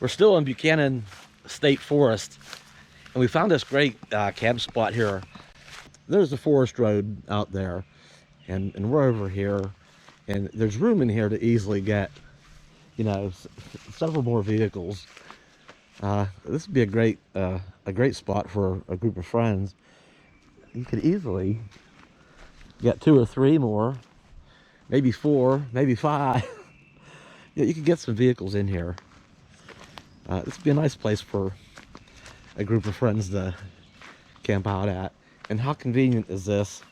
We're still in Buchanan State Forest, and we found this great camp spot here. There's a forest road out there, and we're over here, and there's room in here to easily get, you know, several more vehicles. This would be a great spot for a group of friends. You could easily get 2 or 3 more, maybe 4, maybe 5. Yeah, you could get some vehicles in here. This would be a nice place for a group of friends to camp out at. And how convenient is this?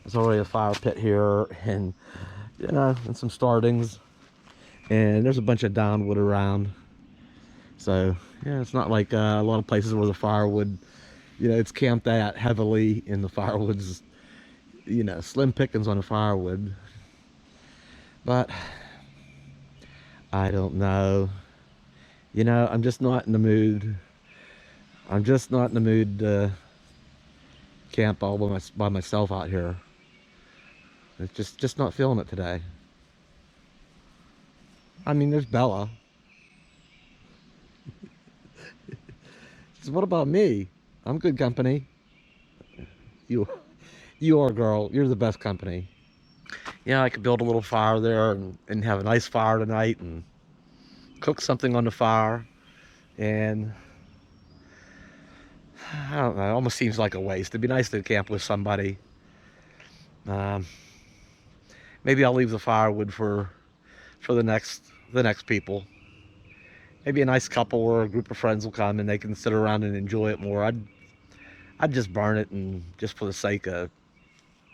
There's already a fire pit here, and you know, and some startings, and there's a bunch of downwood around. So yeah, it's not like a lot of places where the firewood, you know, it's camped out heavily, and the firewood's, you know, slim pickings on the firewood. But I don't know. You know, I'm just not in the mood. I'm just not in the mood to camp all by myself out here. It's just not feeling it today. I mean, there's Bella. So what about me? I'm good company. You are, girl. You're the best company. Yeah, I could build a little fire there and have a nice fire tonight and cook something on the fire. And I don't know, it almost seems like a waste. It'd be nice to camp with somebody. Maybe I'll leave the firewood for the next people. Maybe a nice couple or a group of friends will come and they can sit around and enjoy it more. I'd just burn it, and just for the sake of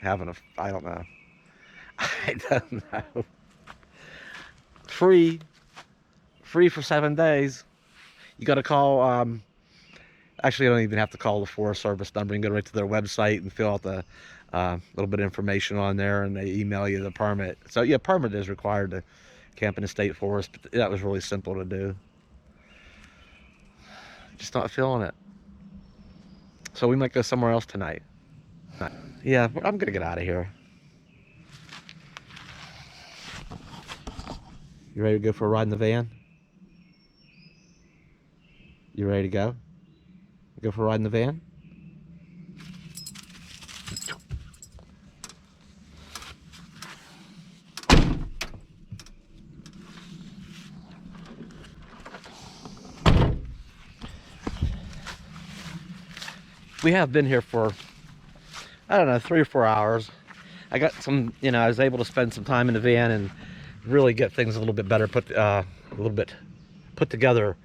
having I don't know. I don't know. Free for 7 days. You got to call. Actually, you don't even have to call the Forest Service number. You can go right to their website and fill out the little bit of information on there, and they email you the permit. So yeah, permit is required to camp in the state forest, but that was really simple to do. Just not feeling it. So we might go somewhere else tonight. Yeah, I'm gonna get out of here. You ready to go for a ride in the van? You ready to go? Go for a ride in the van? We have been here for, I don't know, 3 or 4 hours. I got some, you know, I was able to spend some time in the van and really get things a little bit better, put together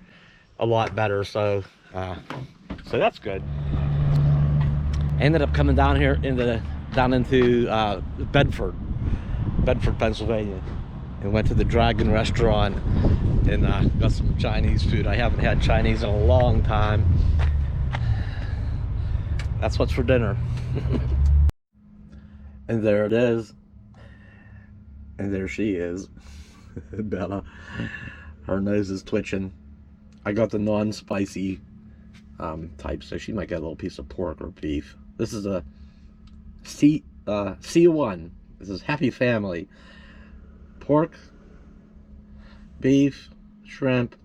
a lot better. So that's good. I ended up coming down here into Bedford, Pennsylvania, and went to the Dragon restaurant and got some Chinese food. I haven't had Chinese in a long time. That's what's for dinner. And there it is. And there she is. Bella. Her nose is twitching. I got the non-spicy type, so she might get a little piece of pork or beef. This is a C1. This is Happy Family. Pork, beef, shrimp,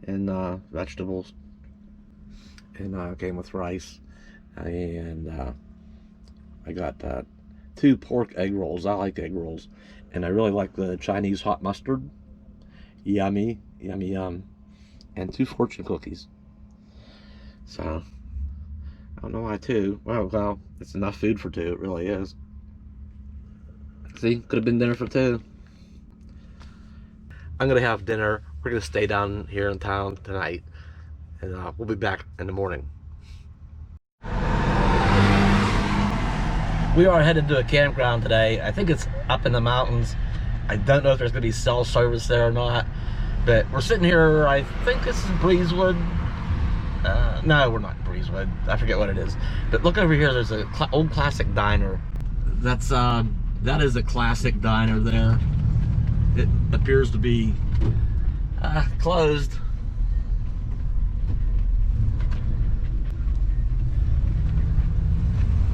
and vegetables. And came with rice. And I got 2 pork egg rolls. I like egg rolls. And I really like the Chinese hot mustard. Yummy, yummy, yum. And 2 fortune cookies. So, I don't know why 2. Well, it's enough food for 2. It really is. See, could have been dinner for 2. I'm going to have dinner. We're going to stay down here in town tonight. And we'll be back in the morning. We are headed to a campground today. I think it's up in the mountains. I don't know if there's going to be cell service there or not. But we're sitting here, I think this is Breezewood. No, we're not in Breezewood. I forget what it is. But look over here, there's an old classic diner. That is a classic diner there. It appears to be closed.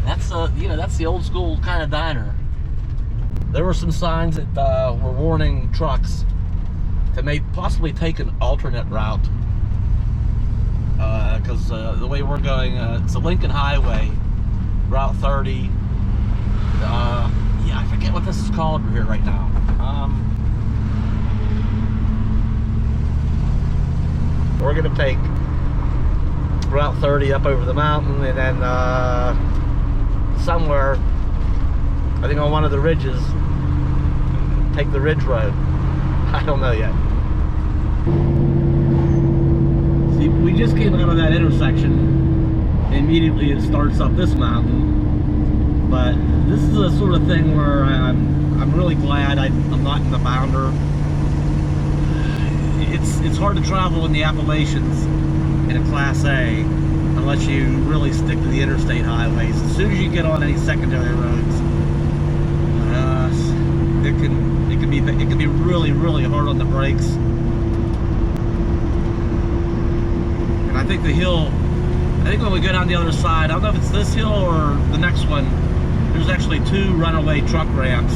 That's that's the old school kind of diner. There were some signs that were warning trucks to possibly take an alternate route, because the way we're going, it's a Lincoln Highway, Route 30. Yeah, I forget what this is called here right now. We're gonna take Route 30 up over the mountain, and then somewhere, I think on one of the ridges, take the ridge road. I don't know yet. See, we just came out of that intersection. Immediately it starts up this mountain. But this is the sort of thing where I'm really glad I'm not in the bounder. It's hard to travel in the Appalachians in a Class A unless you really stick to the interstate highways. As soon as you get on any secondary roads, it can be really, really hard on the brakes. And I think the hill, when we go down the other side, I don't know if it's this hill or the next one, there's actually 2 runaway truck ramps.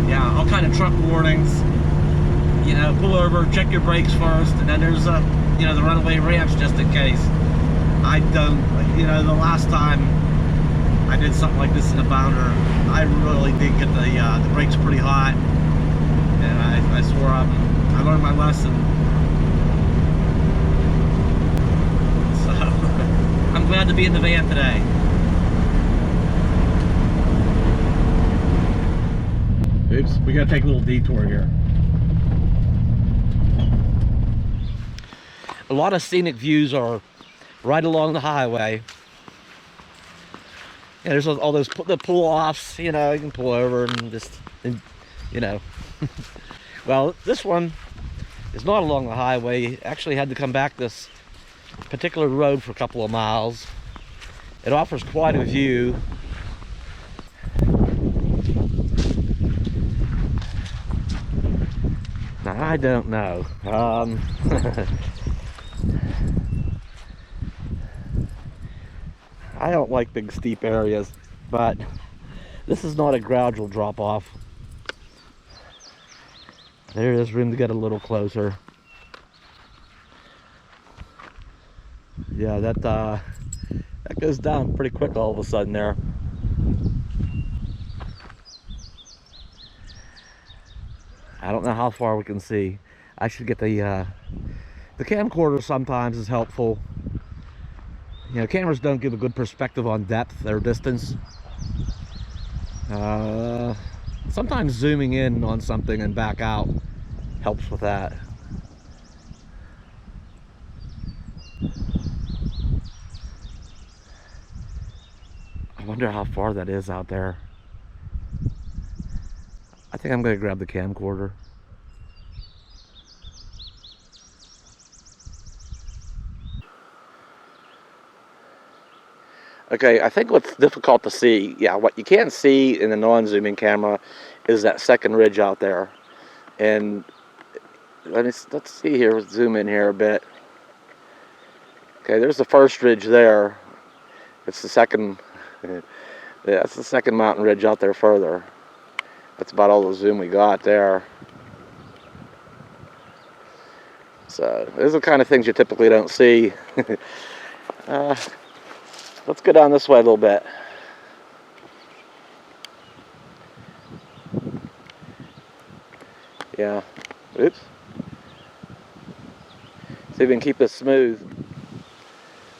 Yeah, all kind of truck warnings. You know, pull over, check your brakes first, and then there's you know, the runaway ramps just in case. I don't, you know, the last time I did something like this in a bounder, I really did get the brakes pretty hot, and I swore I learned my lesson. So I'm glad to be in the van today. Oops, we gotta take a little detour here. A lot of scenic views are right along the highway. Yeah, there's all those the pull-offs, you know, you can pull over and just, you know. Well, this one is not along the highway. Actually had to come back this particular road for a couple of miles. It offers quite a view. Now, I don't know. I don't like big steep areas, but this is not a gradual drop off. There is room to get a little closer. Yeah, that goes down pretty quick all of a sudden there. I don't know how far we can see. I should get the camcorder. Sometimes is helpful. You know, cameras don't give a good perspective on depth or distance. Sometimes zooming in on something and back out helps with that. I wonder how far that is out there. I think I'm going to grab the camcorder. Okay, I think what's difficult to see, yeah, what you can't see in the non-zooming camera is that second ridge out there. And let's see here, let's zoom in here a bit. Okay, there's the first ridge there. It's the second, yeah, that's the second mountain ridge out there further. That's about all the zoom we got there. So, these are the kind of things you typically don't see. Let's go down this way a little bit. Yeah. Oops. See if we can keep this smooth.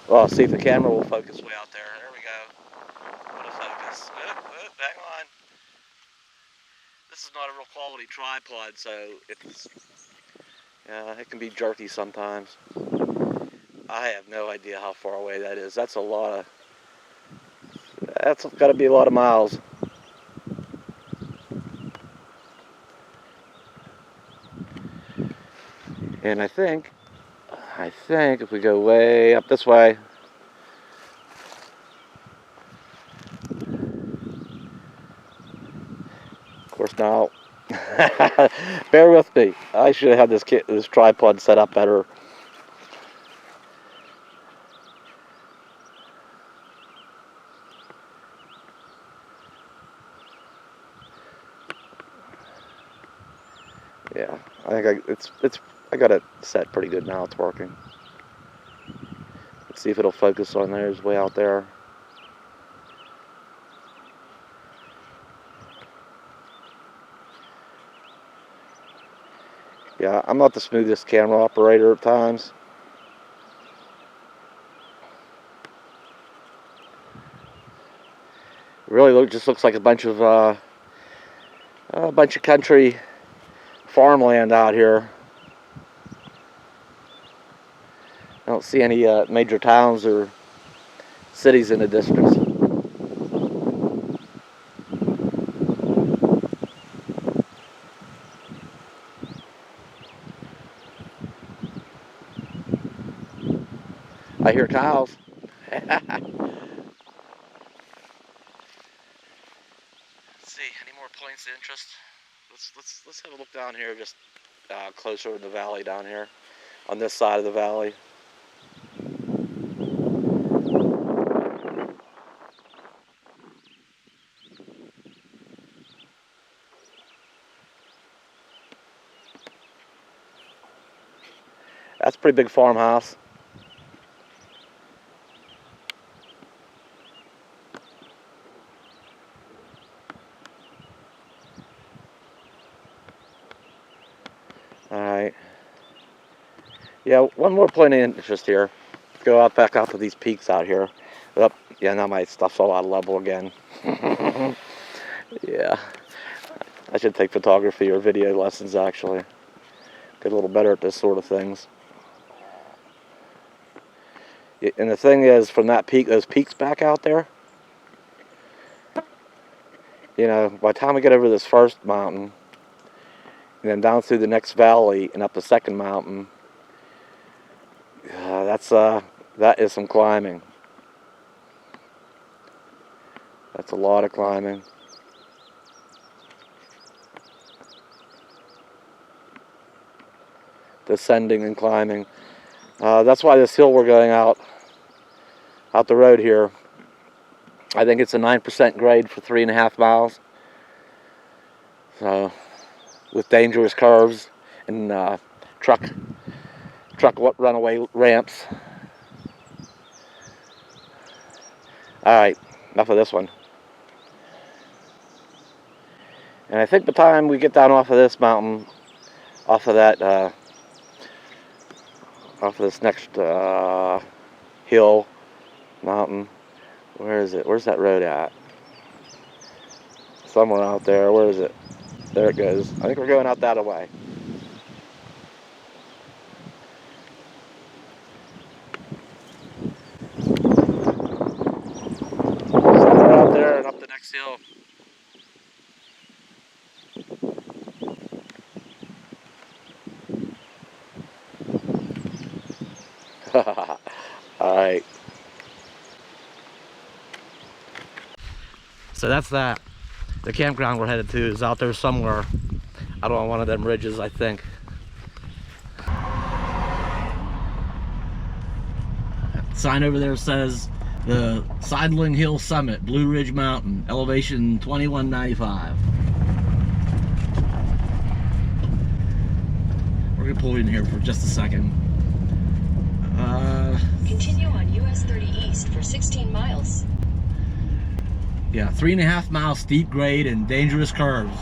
Well, see if the camera will focus way out there. There we go. What a focus. Oop, hang on. This is not a real quality tripod, so it can be jerky sometimes. I have no idea how far away that is. That's got to be a lot of miles. And I think if we go way up this way, of course now, bear with me. I should have had this tripod set up better. Yeah, I think I got it set pretty good now. It's working. Let's see if it'll focus on theirs way out there. Yeah, I'm not the smoothest camera operator at times. It really just looks like a bunch of country farmland out here. I don't see any major towns or cities in the distance. I hear cows. Let's see, any more points of interest? Let's have a look down here, just closer in the valley down here, on this side of the valley. That's a pretty big farmhouse. Alright. Yeah, one more point of interest here. Let's go out back out to these peaks out here. Oh, yeah, now my stuff's all out of level again. Yeah. I should take photography or video lessons, actually. Get a little better at this sort of things. And the thing is, from that peak, those peaks back out there, you know, by the time we get over this first mountain, and then down through the next valley and up the second mountain, that is some climbing. That's a lot of climbing. Descending and climbing. That's why this hill we're going out the road here, I think it's a 9% grade for 3.5 miles. So, with dangerous curves and truck runaway ramps. Alright, enough of this one. And I think by the time we get down off of this mountain, off of this next hill, mountain, where is it? Where's that road at? Somewhere out there. Where is it? There it goes. I think we're going out that way. Somewhere out there and up the next hill. Alright. So that's that. The campground we're headed to is out there somewhere. Out on one of them ridges, I think. Sign over there says the Sidling Hill Summit, Blue Ridge Mountain, elevation 2195. We're gonna pull in here for just a second. Continue on US 30 East for 16 miles. Yeah, 3.5 mile steep grade and dangerous curves.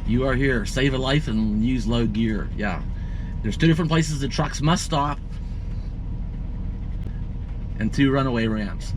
You are here. Save a life and use low gear. Yeah. There's 2 different places the trucks must stop. And 2 runaway ramps.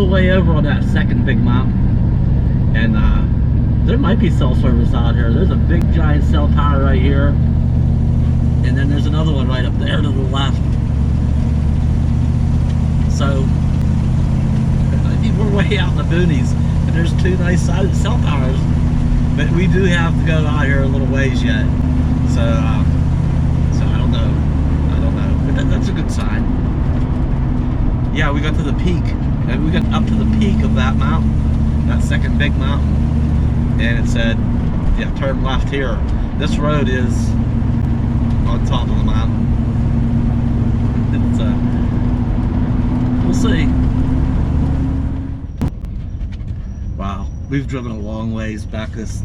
the way over on that second big mountain, and there might be cell service out here. There's a big giant cell tower right here, and then there's another one right up there to the left. So we're way out in the boonies, and there's two nice sized cell towers, but we do have to go out here a little ways yet. So I don't know, but that's a good sign. Yeah, we got to the peak, and we got up to the peak of that mountain, that second big mountain, and it said, yeah, turn left here. This road is on top of the mountain. It's we'll see. Wow, we've driven a long ways back this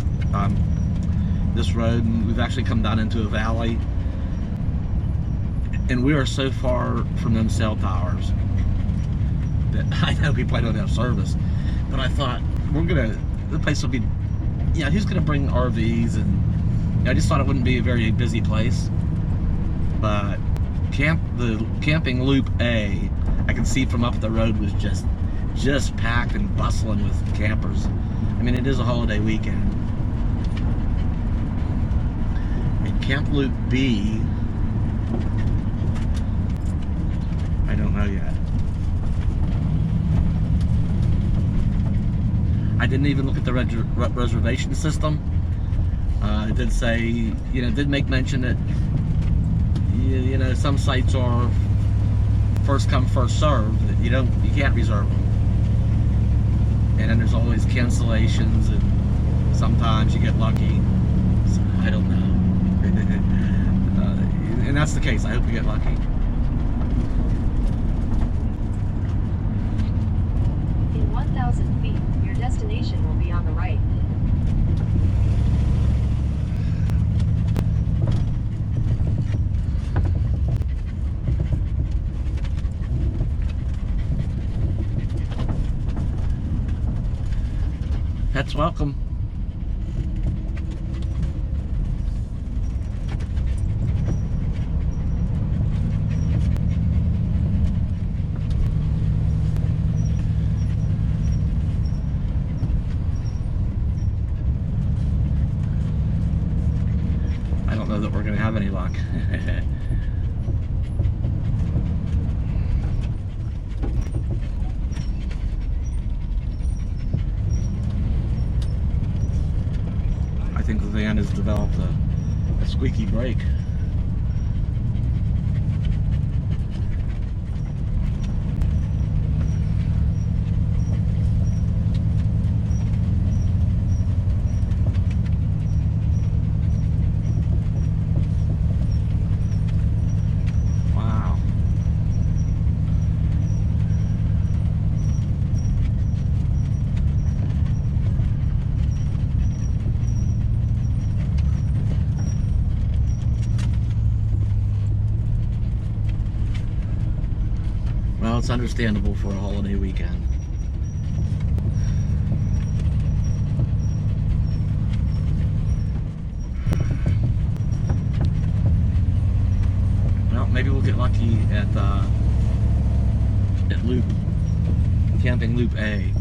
road, and we've actually come down into a valley, and we are so far from them cell towers that I know we probably don't have service, but I thought the place will be, yeah, who's gonna bring RVs, and I just thought it wouldn't be a very busy place. But the camping loop A, I can see from up the road, was just packed and bustling with campers. I mean, it is a holiday weekend. And Camp Loop B, I don't know yet. I didn't even look at the reservation system. It did say, you know, it did make mention that, you know, some sites are first come, first served. That you can't reserve them. And then there's always cancellations, and sometimes you get lucky. So I don't know. And that's the case. I hope you get lucky. In 1,000 feet, your destination will be on the right. Pets welcome. I don't know that we're going to have any luck. I think the van has developed a squeaky brake. Wow. Well, it's understandable for a holiday weekend. Well, maybe we'll get lucky at Loop, Camping Loop A.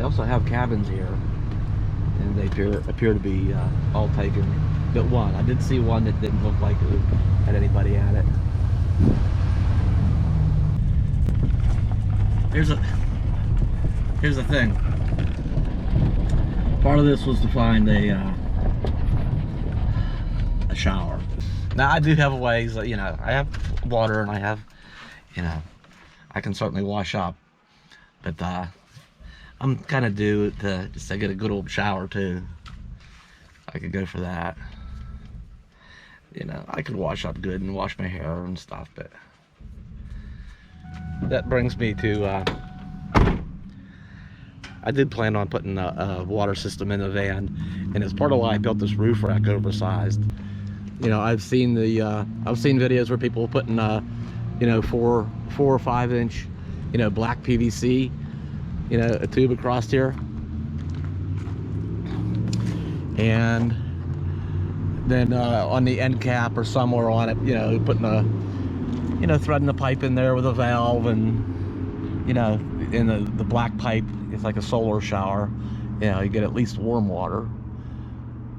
also have cabins here, and they appear to be all taken. But one, I did see one that didn't look like it had anybody at it. Here's the thing. Part of this was to find a shower. Now I do have ways that, you know, I have water and I have, you know, I can certainly wash up, but I'm kind of due to just to get a good old shower too. I could go for that. You know, I could wash up good and wash my hair and stuff, but that brings me to I did plan on putting a water system in the van, and it's part of why I built this roof rack oversized. You know, I've seen videos where people are putting you know, 4 or 5 inch, you know, black PVC, you know, a tube across here, and then on the end cap or somewhere on it, you know, putting a, you know, threading the pipe in there with a valve, and, you know, in the black pipe, it's like a solar shower. You know, you get at least warm water,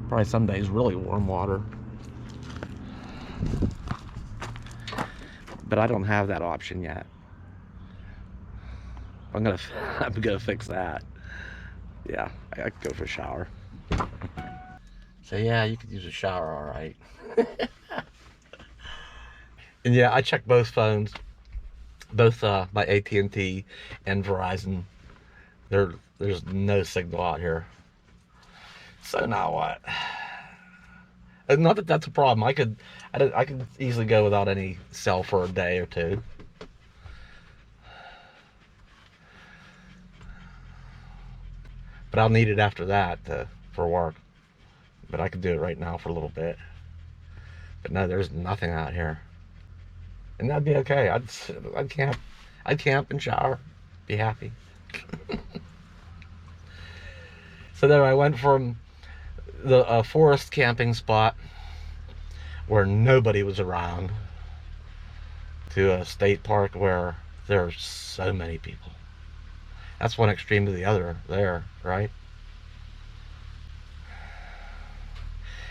probably some days really warm water. But I don't have that option yet. I'm gonna fix that. Yeah, I could go for a shower. So yeah, you could use a shower, all right. And yeah, I checked both phones, both my AT&T and Verizon. There's no signal out here. So now what? And not that that's a problem. I could easily go without any cell for a day or two. But I'll need it after that for work. But I could do it right now for a little bit. But no, there's nothing out here, and that'd be okay. I'd camp and shower, be happy. So there I went from the forest camping spot where nobody was around to a state park where there are so many people. That's one extreme to the other there, right?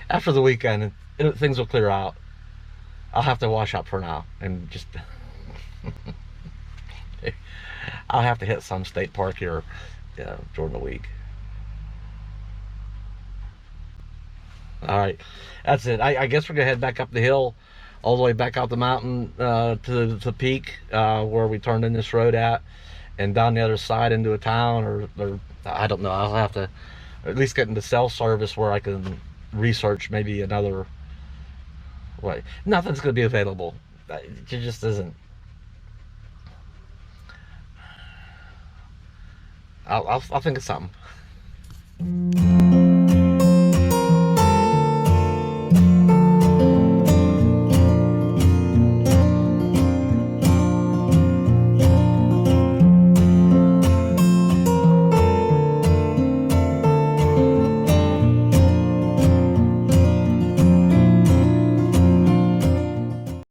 After the weekend, things will clear out. I'll have to wash up for now and just I'll have to hit some state park here, you know, during the week. All right, that's it. I guess we're gonna head back up the hill, all the way back out the mountain to the peak where we turned in this road at, and down the other side into a town, or I don't know. I'll have to at least get into cell service where I can research maybe another way. Nothing's gonna be available. It just isn't. I'll think of something.